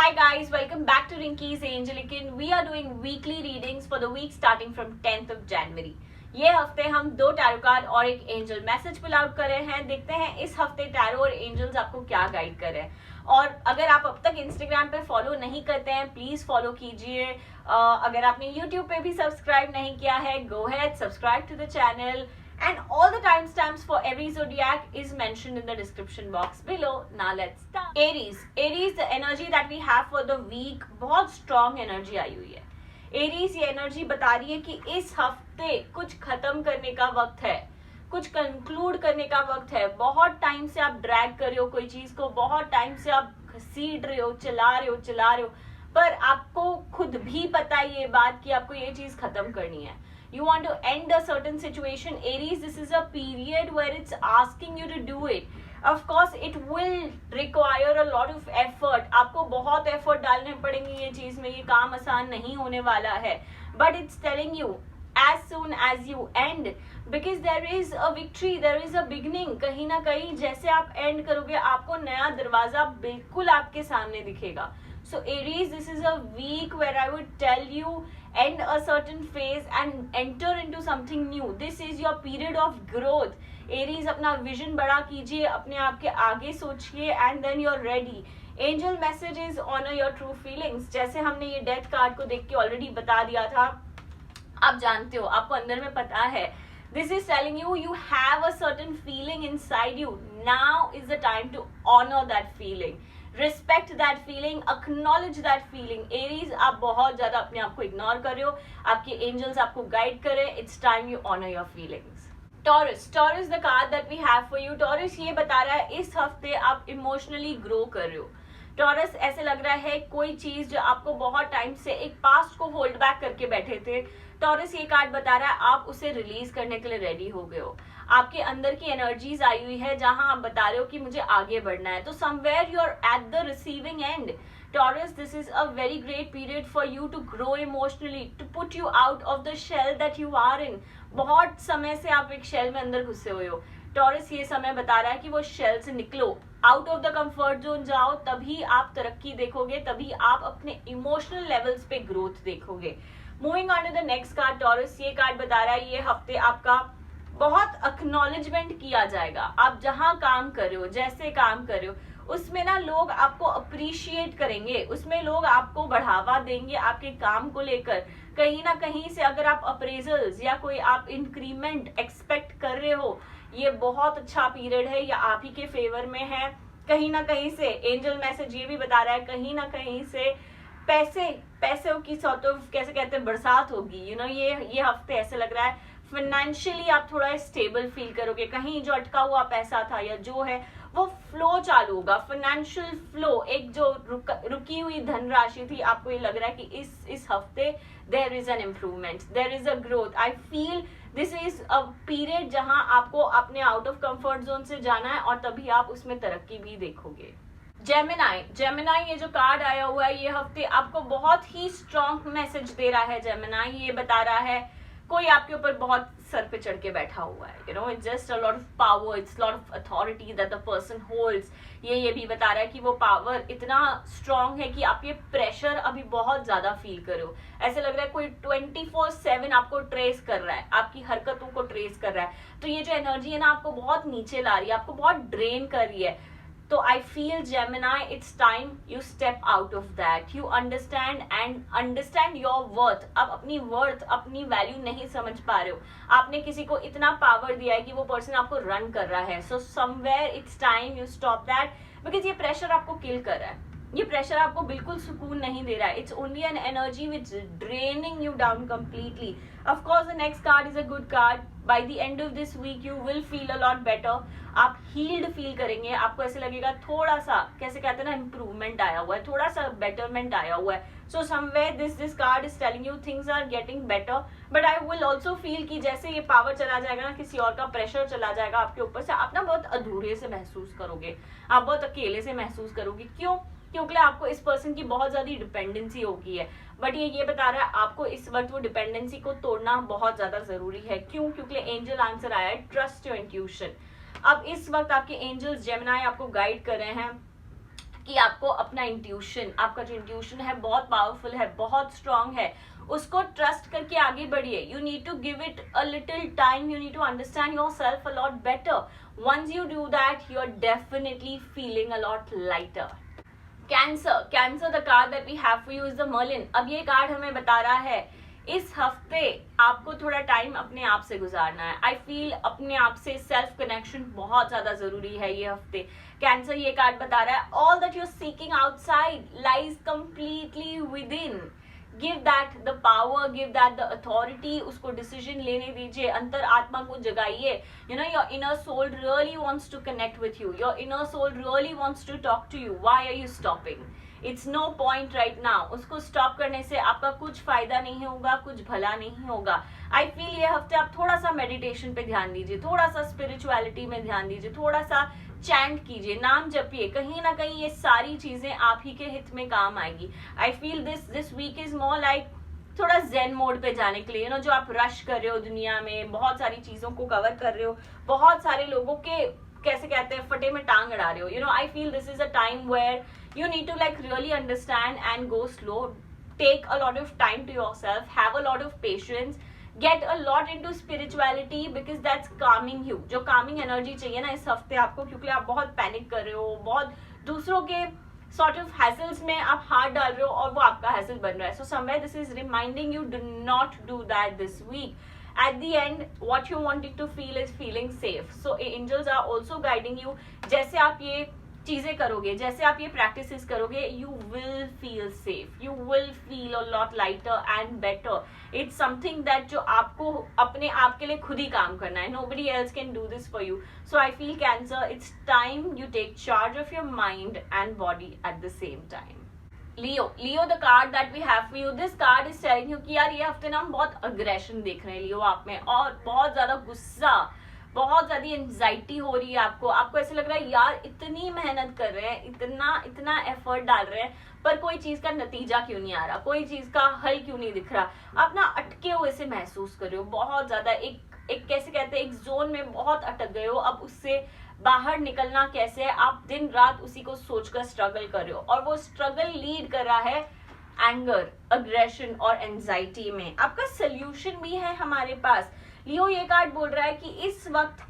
Hi guys, welcome back to Rinky's Angelican. We are doing weekly readings for the week starting from 10th of January. ये हफ्ते हम 2 tarot card और एक angel message pull out कर रहे हैं. देखते हैं इस हफ्ते टैरो और एंजल्स आपको क्या गाइड कर रहे हैं. और अगर आप अब तक इंस्टाग्राम पे फॉलो नहीं करते हैं प्लीज फॉलो कीजिए. अगर आपने यूट्यूब पे भी सब्सक्राइब नहीं किया है, go ahead, subscribe to the channel. And all the timestamps for every zodiac is mentioned in the description box below. Now let's start. Aries, the energy that we have for the week, बहुत strong energy आई हुई है. Aries ये energy बता रही है कि इस हफ्ते कुछ खत्म करने का वक्त है, कुछ कंक्लूड करने का वक्त है. बहुत टाइम से आप ड्रैग कर रहे हो कोई चीज को, बहुत टाइम से आप घसीट रहे हो, चला रहे हो, पर आपको खुद भी पता है ये बात कि आपको ये चीज खत्म करनी है. You want to end a certain situation. Aries, this is a period where it's asking you to do it. Of course, it will require a lot of effort. आपको बहुत effort डालने पड़ेंगे ये चीज में. ये काम आसान नहीं होने वाला है. But it's telling you as soon as you end, because there is a victory, there is a beginning. कहीं ना कहीं जैसे आप end करोगे आपको नया दरवाजा बिल्कुल आपके सामने दिखेगा. So Aries, this is a week where I would tell you end a certain phase and enter into something new. This is your period of growth. Aries, अपना vision बड़ा कीजिए, अपने आप के आगे सोचिए and then you're ready. Angel message is honor your true feelings. जैसे हमने ये डेथ कार्ड को देख के ऑलरेडी बता दिया था, आप जानते हो, आपको अंदर में पता है. This is telling you you have a certain feeling inside you. Now is the time to honor that feeling. Respect that feeling, acknowledge that feeling. Aries, आप बहुत ज्यादा अपने आप को इग्नोर कर रहे हो, आपके एंजल्स आपको गाइड कर रहे हैं. It's time you honor your feelings. Taurus, the card that we have for you. Taurus ये बता रहा है इस हफ्ते आप इमोशनली ग्रो कर रहे हो. टॉरस, ऐसे लग रहा है कोई चीज जो आपको बहुत टाइम से एक पास्ट को होल्ड बैक करके बैठे थे, टॉरस ये कार्ड बता रहा है आप उसे रिलीज करने के लिए रेडी हो गए हो. आपके अंदर की एनर्जीज आई हुई है जहां आप बता रहे हो कि मुझे आगे बढ़ना है. तो somewhere you are at the receiving end. Taurus, this is a very great period for you to grow emotionally, to put you out of the shell that you are in. बहुत समय से आप एक शेल में अंदर घुसे हुए हो. टॉरस ये समय बता रहा है कि वो शेल से निकलो, out of the comfort zone जाओ, तभी आप तरक्की देखोगे, तभी आप अपने इमोशनल लेवल्स पे ग्रोथ देखोगे. Moving on to the next card. Taurus ये कार्ड बता रहा है ये हफ्ते आपका बहुत एक्नॉलेजमेंट किया जाएगा. आप जहां काम कर रहे हो, जैसे काम कर रहे हो, उसमें ना लोग आपको अप्रिशिएट करेंगे, उसमें लोग आपको बढ़ावा देंगे आपके काम को लेकर. कहीं ना कहीं से अगर आप अप्रेजल्स या कोई आप इंक्रीमेंट एक्सपेक्ट कर रहे हो, ये बहुत अच्छा पीरियड है, या आप ही के फेवर में है. कहीं ना कहीं से एंजल मैसेज ये भी बता रहा है कहीं ना कहीं से पैसों की सॉर्ट ऑफ कैसे कहते हैं बरसात होगी. ये हफ्ते ऐसे लग रहा है फाइनेंशियली आप थोड़ा स्टेबल फील करोगे. कहीं जो अटका हुआ पैसा था या जो है वो फ्लो चालू होगा, फाइनेंशियल फ्लो. एक जो रुकी हुई धनराशि थी, आपको ये लग रहा है कि इस हफ्ते there is an improvement, there is a growth. I feel this is a period जहां आपको अपने आउट ऑफ कंफर्ट जोन से जाना है और तभी आप उसमें तरक्की भी देखोगे. जेमिनाई, ये जो कार्ड आया हुआ है ये हफ्ते आपको बहुत ही स्ट्रॉन्ग मैसेज दे रहा है. जेमिनाई ये बता रहा है कोई आपके ऊपर बहुत सर पे चढ़ के बैठा हुआ है. It's just a lot of power, it's lot of authority that the person holds. ये भी बता रहा है कि वो पावर इतना स्ट्रांग है कि आप ये प्रेशर अभी बहुत ज्यादा फील कर रहे हो. ऐसे लग रहा है कोई 24/7 आपको ट्रेस कर रहा है, आपकी हरकतों को ट्रेस कर रहा है. तो ये जो एनर्जी है ना आपको बहुत नीचे ला रही है, आपको बहुत ड्रेन कर रही है. तो I feel Gemini, it's time you step out of that. You understand your worth. आप अपनी वर्थ, अपनी वैल्यू नहीं समझ पा रहे हो. आपने किसी को इतना पावर दिया है कि वो पर्सन आपको रन कर रहा है. So somewhere it's time you stop that, because ये प्रेशर आपको किल कर रहा है. ये प्रेशर आपको बिल्कुल सुकून नहीं दे रहा है. It's only an energy which draining you down completely. Of course the next card is a good card. By the end of this week you will feel a lot better. आप healed feel करेंगे, आपको ऐसे लगेगा थोड़ा सा कैसे कहते हैं ना इम्प्रूवमेंट आया हुआ है, थोड़ा सा बेटरमेंट आया हुआ है. So somewhere this card is telling you things are getting better. But I will also feel कि जैसे ये पावर चला जाएगा ना, किसी और का प्रेशर चला जाएगा आपके ऊपर से, आप ना बहुत अधूरे से महसूस करोगे, आप बहुत अकेले से महसूस करोगे. क्योंकि आपको इस पर्सन की बहुत ज्यादा डिपेंडेंसी होगी है. बट ये बता रहा है आपको इस वक्त वो डिपेंडेंसी को तोड़ना बहुत ज्यादा जरूरी है. क्योंकि एंजल आंसर आया है ट्रस्ट योर इंट्यूशन. अब इस वक्त आपके एंजल्स जेमिनाई आपको गाइड कर रहे हैं कि आपको अपना इंट्यूशन, आपका जो इंट्यूशन है बहुत पावरफुल है, बहुत स्ट्रांग है, उसको ट्रस्ट करके आगे बढ़िए. You need to give it a little time, you need to understand yourself a lot better. once you do that, you're definitely feeling a lot lighter. Cancer the card that we have for you is the Merlin. अब ये card हमें बता रहा है इस हफ्ते आपको थोड़ा टाइम अपने आप से गुजारना है. आई फील अपने आप से सेल्फ कनेक्शन बहुत ज्यादा जरूरी है ये हफ्ते. कैंसर ये कार्ड बता रहा है all that you are seeking outside lies completely within. Give that the power, give that the authority. उसको डिसीजन लेने दीजिए, अंतर आत्मा को जगाइए. You know your inner soul really wants to connect with you, your inner soul really wants to talk to you. Why are you stopping? It's no point right now. उसको stop करने से आपका कुछ फायदा नहीं होगा, कुछ भला नहीं होगा. आई फील ये हफ्ते आप थोड़ा सा मेडिटेशन पे ध्यान दीजिए, थोड़ा सा स्पिरिचुअलिटी में ध्यान दीजिए, थोड़ा सा चैंट कीजिए, नाम जपिए. कहीं ना कहीं ये सारी चीजें आप ही के हित में काम आएगी. I feel this week is more like थोड़ा जेन मोड पे जाने के लिए. यू नो जो आप रश कर रहे हो दुनिया में, बहुत सारी चीजों को कवर कर रहे हो, बहुत सारे लोगों के कैसे कहते हैं फटे में टांग अड़ा रहे हो. You know I feel this is a time where you need to like really understand and go slow. Take a lot of time to yourself, have a lot of patience, get a lot into spirituality because that's calming you. जो calming energy चाहिए ना इस हफ्ते आपको, क्योंकि आप बहुत panic कर रहे हो, बहुत दूसरों के sort of hassles में आप हाथ डाल रहे हो और वो आपका hassle बन रहा है. So somewhere this is reminding you, do not do that this week. At the end, what you wanted to feel is feeling safe. So angels are also guiding you. जैसे आप ये चीजें करोगे, जैसे आप ये प्रैक्टिसेस करोगे, you will feel safe, you will feel a lot lighter and better. It's something that जो आपको अपने आप के लिए खुद ही काम करना है. Nobody else can do this for you. So I feel Cancer, it's time you take charge of your mind and body at the same time. Leo the card that we have for you, this card is telling you कि यार ये हफ्ते ना हम बहुत aggression देख रहे हैं लियो आप में, और बहुत ज्यादा गुस्सा, बहुत ज्यादा एंजाइटी हो रही है आपको ऐसे लग रहा है यार इतनी मेहनत कर रहे हैं, इतना एफर्ट डाल रहे हैं, पर कोई चीज का नतीजा क्यों नहीं आ रहा, कोई चीज का हल क्यों नहीं दिख रहा. आप ना अटके हुए से महसूस कर रहे हो बहुत ज्यादा, एक कैसे कहते हैं एक जोन में बहुत अटक गए हो. अब उससे बाहर निकलना कैसे है, आप दिन रात उसी को सोचकर स्ट्रगल कर रहे हो, और वो स्ट्रगल लीड कर रहा है एंगर, अग्रेशन और एंजाइटी में. आपका सोल्यूशन भी है हमारे पास. लियो ये कार्ड बोल रहा है कि इस वक्त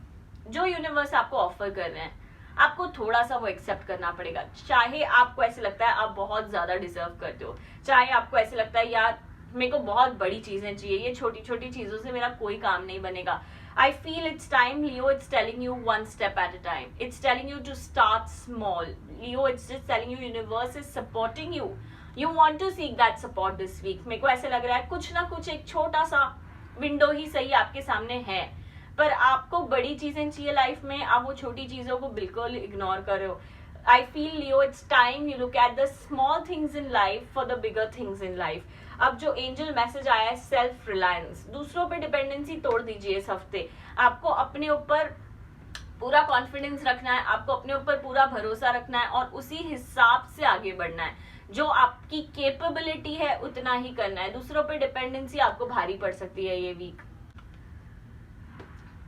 जो यूनिवर्स आपको ऑफर कर रहे हैं, आपको थोड़ा सा वो एक्सेप्ट करना पड़ेगा. चाहे आपको ऐसे लगता है आप बहुत ज्यादा डिजर्व करते हो, चाहे आपको ऐसे लगता है यार मेरे को बहुत बड़ी चीजें चाहिए, ये छोटी छोटी चीजों से मेरा कोई काम नहीं बनेगा. I feel it's time, Leo. It's telling you one step at a time. It's telling you to start small. Leo, it's just telling you universe is supporting you. You want to seek that support this week. मेरे को ऐसे लग रहा है कुछ ना कुछ एक छोटा सा विंडो ही सही आपके सामने है, पर आपको बड़ी चीजें चाहिए लाइफ में, आप वो छोटी चीजों को बिल्कुल इग्नोर कर रहे हो. I feel, Leo, it's time you look at the small things in life for the bigger things in life. अब जो एंजल मैसेज आया है सेल्फ रिलायंस, दूसरों पे डिपेंडेंसी तोड़ दीजिए इस हफ्ते. आपको अपने ऊपर पूरा कॉन्फिडेंस रखना है, आपको अपने ऊपर पूरा भरोसा रखना है और उसी हिसाब से आगे बढ़ना है. जो आपकी कैपेबिलिटी है उतना ही करना है. दूसरों पे डिपेंडेंसी आपको भारी पड़ सकती है ये week.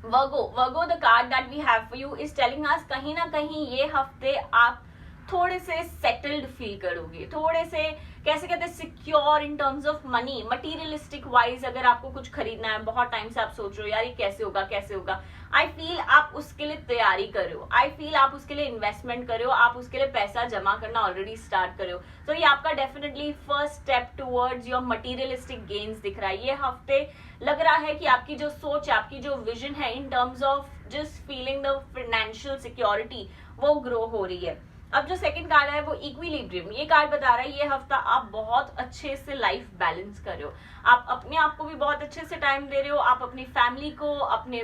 Virgo, the card that we have for you is telling us कहीं ना कहीं ये हफ्ते आप थोड़े से सेटल्ड फील करोगे, थोड़े से कैसे कहते हैं secure in terms of money, materialistic wise. अगर आपको कुछ खरीदना है, बहुत टाइम से आप सोच रहे हो यार ये कैसे होगा, आई फील आप उसके लिए तैयारी कर रहे हो, आई फील आप उसके लिए इन्वेस्टमेंट कर रहे हो, आप उसके लिए पैसा जमा करना ऑलरेडी स्टार्ट कर रहे हो. तो ये आपका definitely first step towards your materialistic gains दिख रहा है. ये हफ्ते लग रहा है कि आपकी जो सोच है, आपकी जो विजन है in terms of just feeling the financial security, वो ग्रो हो रही है. अब जो सेकंड कार्ड है वो इक्विलिब्रियम. ये कार्ड बता रहा है ये हफ्ता आप बहुत अच्छे से लाइफ बैलेंस कर रहे हो, आप अपने आप को भी बहुत अच्छे से टाइम दे रहे हो, आप अपनी फैमिली को, अपने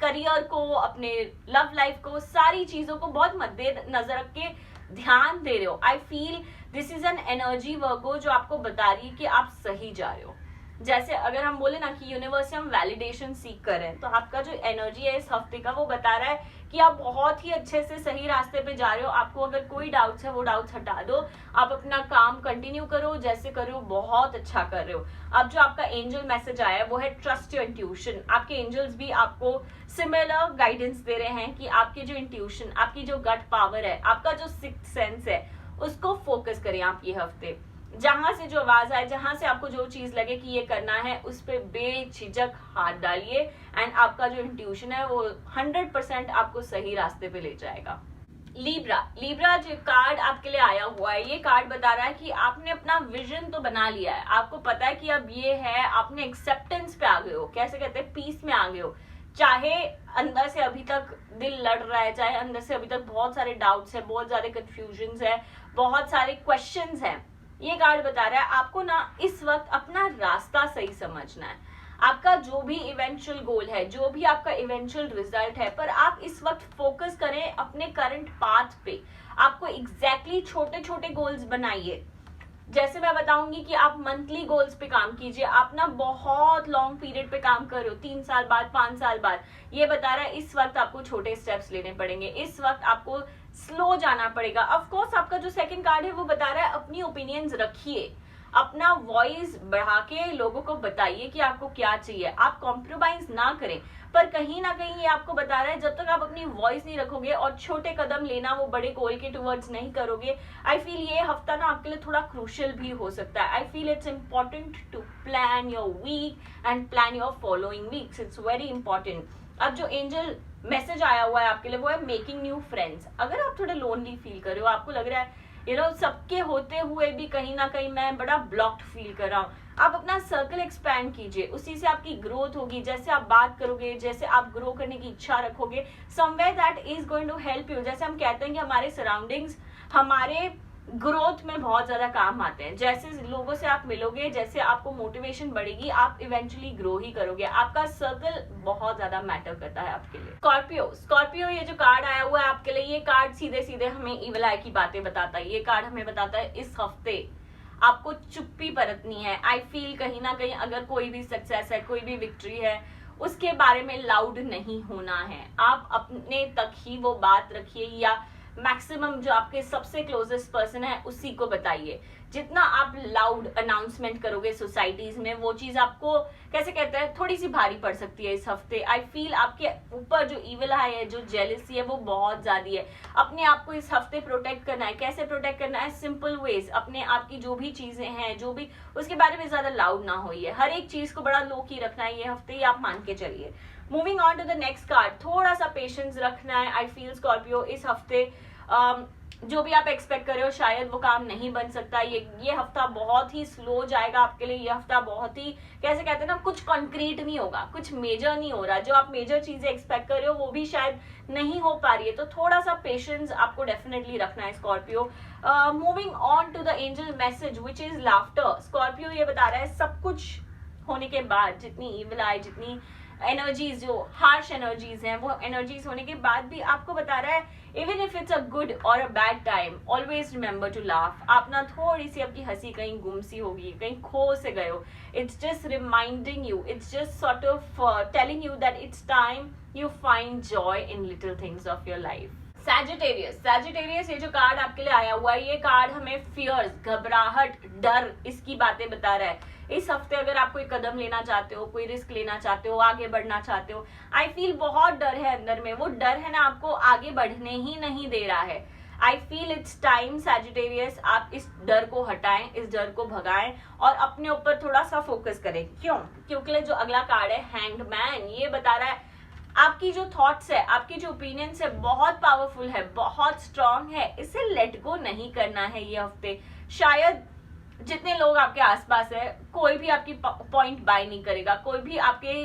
करियर को, अपने लव लाइफ को, सारी चीजों को बहुत मद्देनजर रख के ध्यान दे रहे हो. I feel this is an energy Virgo जो आपको बता रही है कि आप सही जा रहे हो. जैसे अगर हम बोले ना कि यूनिवर्स से हम वैलिडेशन सीख कर रहे हैं, तो आपका जो एनर्जी है इस हफ्ते का वो बता रहा है कि आप बहुत ही अच्छे से सही रास्ते पे जा रहे हो. आपको अगर कोई डाउट्स है वो डाउट्स हटा दो, आप अपना काम कंटिन्यू करो, जैसे कर रहे हो बहुत अच्छा कर रहे हो. अब जो आपका एंजल मैसेज आया है वो है ट्रस्ट योर इंट्यूशन. आपके एंजल्स भी आपको सिमिलर गाइडेंस दे रहे हैं कि आपके जो इंट्यूशन, आपकी जो गट पावर है, आपका जो सिक्स्थ सेंस है, उसको फोकस करें आप ये हफ्ते। जहां से जो आवाज आए, जहां से आपको जो चीज लगे कि ये करना है, उस पर बेझिझक हाथ डालिए एंड आपका जो इंट्यूशन है वो 100% आपको सही रास्ते पे ले जाएगा। लिब्रा जो कार्ड आपके लिए आया हुआ है, ये कार्ड बता रहा है कि आपने अपना विजन तो बना लिया है, आपको पता है कि अब ये है, आपने एक्सेप्टेंस पे आ गए हो, कैसे कहते हैं, पीस में आ गए हो। चाहे अंदर से अभी तक दिल लड़ रहा है, चाहे अंदर से अभी तक बहुत सारे डाउट्स है, बहुत सारे कंफ्यूजन है, बहुत सारे क्वेश्चंस हैं, ये कार्ड बता रहा है आपको ना इस वक्त अपना रास्ता सही समझना है। आपका जो भी इवेंचुअल गोल है, जो भी आपका इवेंचुअल रिजल्ट है, पर आप इस वक्त फोकस करें अपने करंट पाथ पे। आपको एग्जैक्टली छोटे छोटे गोल्स बनाइए। जैसे मैं बताऊंगी कि आप मंथली गोल्स पे काम कीजिए, आप ना बहुत लॉन्ग पीरियड पे काम कर रहे हो, 3 साल बाद, 5 साल बाद, ये बता रहा है इस वक्त आपको छोटे स्टेप्स लेने पड़ेंगे, इस वक्त आपको स्लो जाना पड़ेगा। ऑफ कोर्स आपका जो सेकंड कार्ड है वो बता रहा है अपनी ओपिनियंस रखिए, अपना वॉइस बढ़ा के लोगों को बताइए कि आपको क्या चाहिए, आप कॉम्प्रोमाइज ना करें। पर कहीं ना कहीं ये आपको बता रहा है जब तक आप अपनी वॉइस नहीं रखोगे और छोटे कदम लेना, वो बड़े गोल के टुवर्ड्स नहीं करोगे, आई फील ये हफ्ता ना आपके लिए थोड़ा क्रूशियल भी हो सकता है। I feel it's important to plan your week and plan your following weeks, it's very important. अब जो एंजल मैसेज आया हुआ है आपके लिए वो है मेकिंग न्यू फ्रेंड्स। अगर आप थोड़े लोनली फील कर रहे हो, आपको लग रहा है सबके होते हुए भी कहीं ना कहीं मैं बड़ा ब्लॉक्ड फील कर रहा हूँ, आप अपना सर्कल एक्सपैंड कीजिए, उसी से आपकी ग्रोथ होगी। जैसे आप बात करोगे, जैसे आप ग्रो करने की इच्छा रखोगे, somewhere that is going to help you. जैसे हम कहते हैं कि हमारे सराउंडिंग्स हमारे ग्रोथ में बहुत ज्यादा काम आते हैं। जैसे लोगों से आप मिलोगे, जैसे आपको मोटिवेशन बढ़ेगी, आप इवेंचुअली ग्रो ही करोगे। आपका सर्कल बहुत ज्यादा मैटर करता है आपके लिए। स्कॉर्पियो ये जो कार्ड आया हुआ है आपके लिए, ये कार्ड सीधे सीधे हमें इविल आई की बातें बताता है। ये कार्ड हमें बताता है इस हफ्ते आपको चुप्पी बरतनी है। आई फील कहीं ना कहीं अगर कोई भी सक्सेस है, कोई भी विक्ट्री है, उसके बारे में लाउड नहीं होना है। आप अपने तक ही वो बात रखिए, या मैक्सिमम जो आपके सबसे क्लोजेस्ट पर्सन है उसी को बताइए। जितना आप लाउड अनाउंसमेंट करोगे सोसाइटीज में, वो चीज आपको कैसे कहते हैं थोड़ी सी भारी पड़ सकती है इस हफ्ते। आई फील आपके ऊपर जो इविल आई है, जो जेलसी है, वो बहुत ज्यादा है। अपने आप को इस हफ्ते प्रोटेक्ट करना है। कैसे प्रोटेक्ट करना है? Simple ways. अपने आप की जो भी चीजें हैं, जो भी, उसके बारे में ज्यादा लाउड ना होइए। हर एक चीज को बड़ा लो की रखना है ये हफ्ते, ये आप मान के चलिए। Moving on to the next card, थोड़ा सा पेशेंस रखना है। आई फील स्कॉर्पियो इस हफ्ते जो भी आप एक्सपेक्ट कर रहे हो शायद वो काम नहीं बन सकता। ये हफ्ता बहुत ही स्लो जाएगा आपके लिए। ये हफ्ता बहुत ही कैसे कहते हैं ना, कुछ कॉन्क्रीट नहीं होगा, कुछ मेजर नहीं हो रहा। जो आप मेजर चीजें एक्सपेक्ट कर रहे हो वो भी शायद नहीं हो पा रही है, तो थोड़ा सा पेशेंस आपको डेफिनेटली रखना है Scorpio. Moving on to the angel message which is laughter. Scorpio ये बता रहा है सब कुछ होने के बाद, जितनी इविल आई, जितनी एनर्जीज, जो हार्श एनर्जीज हैं, वो एनर्जीज होने के बाद भी आपको बता रहा है even if it's a good और a bad time, always remember to laugh. आप ना थोड़ी सी आपकी हंसी कहीं गुम सी होगी, कहीं खो से गए हो, it's just reminding you, it's just sort of telling you that it's time you find joy in little things of your life. Sagittarius ये जो कार्ड आपके लिए आया हुआ है, ये कार्ड हमें फियर्स, घबराहट, डर, इसकी बातें बता रहा है। इस हफ्ते अगर आप कोई कदम लेना चाहते हो, कोई रिस्क लेना चाहते हो, आगे बढ़ना चाहते हो, आई फील बहुत डर है अंदर में। वो डर है ना आपको आगे बढ़ने ही नहीं दे रहा है। I feel it's time Sagittarius, आप इस डर को हटाएं, इस डर को भगाएं और अपने ऊपर थोड़ा सा फोकस करें। क्यों? क्योंकि जो अगला कार्ड है हैंग्ड मैन, ये बता रहा है आपकी जो थॉट्स है, आपकी जो ओपिनियंस है, बहुत पावरफुल है, बहुत स्ट्रांग है। इसे लेट गो नहीं करना है ये हफ्ते। शायद जितने लोग आपके आसपास है, कोई भी आपकी पॉइंट बाय नहीं करेगा, कोई भी आपके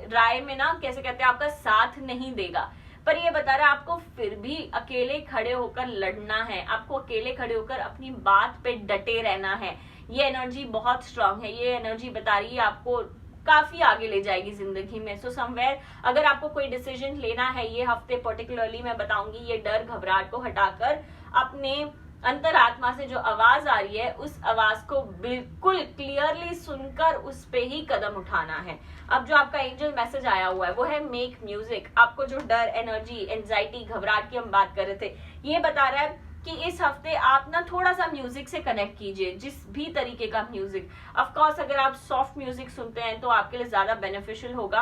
राय में ना कैसे कहते हैं आपका साथ नहीं देगा, पर ये बता रहा है आपको फिर भी अकेले खड़े होकर लड़ना है, आपको अकेले खड़े होकर अपनी बात पे डटे रहना है। ये एनर्जी बहुत स्ट्रांग है। ये एनर्जी बता रही है आपको काफी आगे ले जाएगी जिंदगी में। सो समवेयर अगर आपको कोई डिसीजन लेना है ये हफ्ते, पर्टिकुलरली मैं बताऊंगी ये डर घबराहट को हटाकर अपने अंतरात्मा से जो आवाज आ रही है उस आवाज को बिल्कुल क्लियरली सुनकर उस पे ही कदम उठाना है। अब जो आपका एंजल मैसेज आया हुआ है वो है मेक म्यूजिक। आपको जो डर, एनर्जी, एंजाइटी, घबराहट की हम बात कर रहे थे, ये बता रहा है कि इस हफ्ते आप ना थोड़ा सा म्यूजिक से कनेक्ट कीजिए, जिस भी तरीके का म्यूजिक। ऑफ कोर्स अगर आप सॉफ्ट म्यूजिक सुनते हैं तो आपके लिए ज्यादा बेनिफिशियल होगा,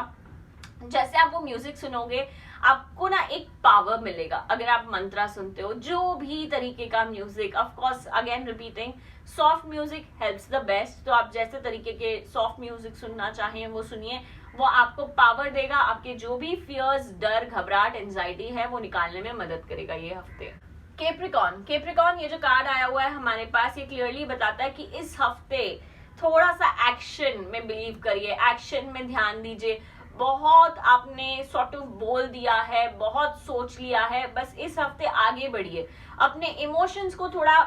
जैसे आप वो म्यूजिक सुनोगे आपको ना एक पावर मिलेगा। अगर आप मंत्रा सुनते हो, जो भी तरीके का music, of course again repeating, soft music helps the best. तो आप जैसे तरीके के सॉफ्ट म्यूजिक सुनना चाहें वो सुनिए, वो आपको पावर देगा, आपके जो भी फियर्स, डर, घबराहट, एंजाइटी है वो निकालने में मदद करेगा ये हफ्ते। केप्रिकॉन ये जो कार्ड आया हुआ है हमारे पास, ये क्लियरली बताता है कि इस हफ्ते थोड़ा सा एक्शन में बिलीव करिए, एक्शन में ध्यान दीजिए। बहुत आपने सॉर्ट ऑफ बोल दिया है, बहुत सोच लिया है, बस इस हफ्ते आगे बढ़िए। अपने इमोशंस को थोड़ा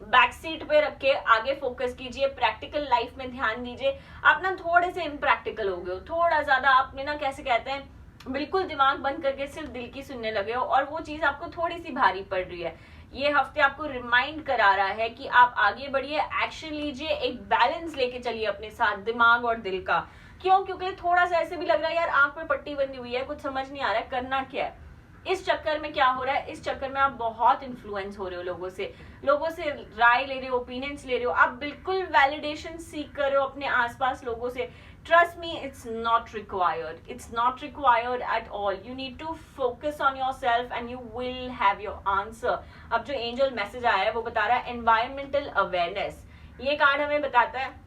बैक सीट पे रख के आगे फोकस कीजिए, प्रैक्टिकल लाइफ में ध्यान दीजिए। आप ना थोड़े से इम्प्रैक्टिकल हो गए हो, थोड़ा ज्यादा आपने ना, कैसे कहते हैं, बिल्कुल दिमाग बंद करके सिर्फ दिल की सुनने लगे हो, और वो चीज आपको थोड़ी सी भारी पड़ रही है। ये हफ्ते आपको रिमाइंड करा रहा है कि आप आगे बढ़िए, एक्शन लीजिए, एक बैलेंस लेके चलिए अपने साथ दिमाग और दिल का। क्यों? क्योंकि थोड़ा सा ऐसे भी लग रहा है यार आंख में पट्टी बंधी हुई है, कुछ समझ नहीं आ रहा है करना क्या है। इस चक्कर में क्या हो रहा है, इस चक्कर में आप बहुत इन्फ्लुएंस हो रहे हो लोगों से राय ले रहे हो, ओपिनियंस ले रहे हो, आप बिल्कुल वैलिडेशन सीख कर रहे हो अपने आसपास लोगों से। Trust me, it's not required at all. You need to focus on yourself and you will have your answer. अब जो एंजल मैसेज आया है वो बता रहा है एनवायरमेंटल अवेयरनेस। ये कार्ड हमें बताता है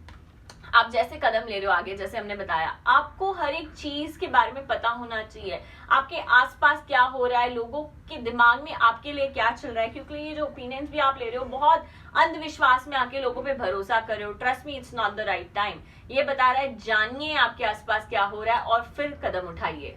आप जैसे कदम ले रहे हो आगे, जैसे हमने बताया, आपको हर एक चीज के बारे में पता होना चाहिए, आपके आसपास क्या हो रहा है, लोगों के दिमाग में आपके लिए क्या चल रहा है। क्योंकि ये जो ओपिनियंस भी आप ले रहे हो, बहुत अंधविश्वास में आके लोगों पे भरोसा कर रहे हो। Trust me, it's not the right time. ये बता रहा है जानिए आपके आसपास क्या हो रहा है और फिर कदम उठाइए।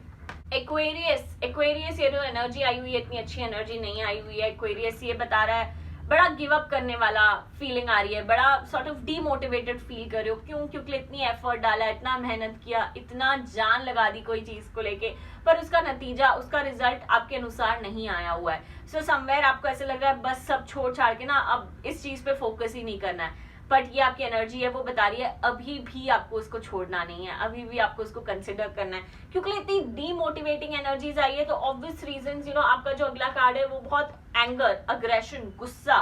एक्वेरियस ये जो एनर्जी आई हुई है, इतनी अच्छी एनर्जी नहीं आई हुई है। एक्वेरियस ये बता रहा है बड़ा गिव अप करने वाला फीलिंग आ रही है, बड़ा सॉर्ट ऑफ डीमोटिवेटेड फील कर रहे हो। क्यों? क्योंकि इतनी एफर्ट डाला, इतना मेहनत किया, इतना जान लगा दी कोई चीज को लेके, पर उसका नतीजा, उसका रिजल्ट आपके अनुसार नहीं आया हुआ है। सो समवेयर आपको ऐसे लग रहा है बस सब छोड़ छाड़ के ना अब इस चीज पे फोकस ही नहीं करना है। बट ये आपकी एनर्जी है, वो बता रही है अभी भी आपको उसको छोड़ना नहीं है, अभी भी आपको उसको कंसिडर करना है। क्योंकि इतनी डीमोटिवेटिंग एनर्जीज आई है तो ऑब्वियस रीजंस, आपका जो अगला कार्ड है वो बहुत एंगर, अग्रेशन, गुस्सा,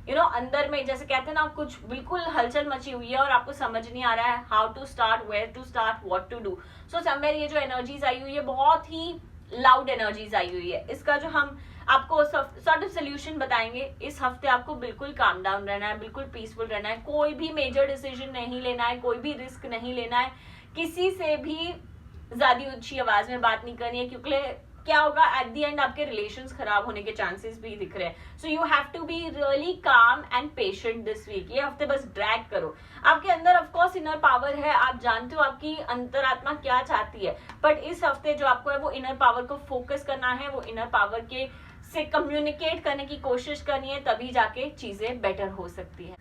अंदर में जैसे कहते हैं ना, कुछ बिल्कुल हलचल मची हुई है और आपको समझ नहीं आ रहा है how to start, where to start, what to do. So somewhere ये जो एनर्जीज आई हुई है बहुत ही लाउड एनर्जीज आई हुई है। इसका जो हम आपको सॉर्ट ऑफ सोल्यूशन बताएंगे, इस हफ्ते आपको बिल्कुल काम डाउन रहना है, बिल्कुल पीसफुल रहना है, कोई भी मेजर डिसीजन नहीं लेना है, कोई भी रिस्क नहीं लेना है, किसी से भी ज्यादा ऊंची आवाज में बात नहीं करनी है। क्योंकि क्या होगा, एट द एंड आपके रिलेशंस खराब होने के चांसेस भी दिख रहे हैं। So you have to be really calm and patient this week. ये हफ्ते बस ड्रैग करो। आपके अंदर ऑफ कोर्स इनर पावर है, आप जानते हो आपकी अंतरात्मा क्या चाहती है, बट इस हफ्ते जो आपको है वो इनर पावर को फोकस करना है, वो इनर पावर के से कम्युनिकेट करने की कोशिश करनी है, तभी जाके चीजें बेटर हो सकती है।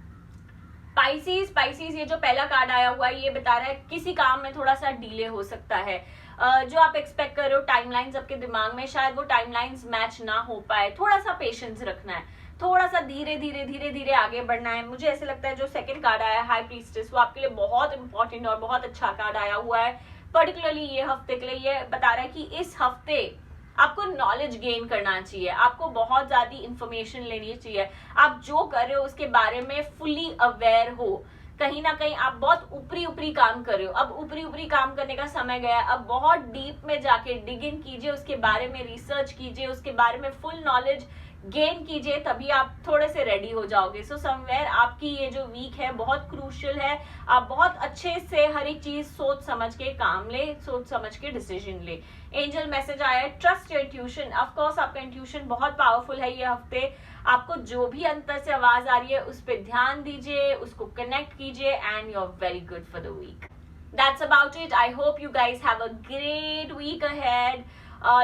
स्पाइसीज ये जो पहला कार्ड आया हुआ है ये बता रहा है किसी काम में थोड़ा सा डिले हो सकता है। जो आप एक्सपेक्ट कर रहे हो टाइमलाइंस आपके दिमाग में, शायद वो टाइमलाइंस मैच ना हो पाए। थोड़ा सा पेशेंस रखना है, थोड़ा सा धीरे धीरे आगे बढ़ना है। मुझे ऐसे लगता है जो सेकंड कार्ड आया है हाई प्रीस्टेस, वो आपके लिए बहुत इंपॉर्टेंट और बहुत अच्छा कार्ड आया हुआ है, पर्टिकुलरली ये हफ्ते के लिए। ये बता रहा है कि इस हफ्ते आपको नॉलेज गेन करना चाहिए, आपको बहुत ज्यादा इंफॉर्मेशन लेनी चाहिए, आप जो कर रहे हो उसके बारे में फुली अवेयर हो। कहीं ना कहीं आप बहुत ऊपरी काम कर रहे हो, अब ऊपरी काम करने का समय गया, अब बहुत डीप में जाके डिग इन कीजिए, उसके बारे में रिसर्च कीजिए, उसके बारे में फुल नॉलेज गेन कीजिए, तभी आप थोड़े से रेडी हो जाओगे। सो समवेयर आपकी ये जो वीक है बहुत क्रूशियल है, आप बहुत अच्छे से हर एक चीज सोच समझ के काम ले, सोच समझ के डिसीजन ले। एंजल मैसेज आया है trust your intuition. Of course आपका इंट्यूशन बहुत पावरफुल है ये हफ्ते। आपको जो भी अंतर से आवाज आ रही है उस पर ध्यान दीजिए, उसको कनेक्ट कीजिए and you are very good for the week. That's about it. I hope you guys have a great week ahead.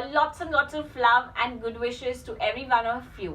Lots and lots of love and good wishes to every one of you.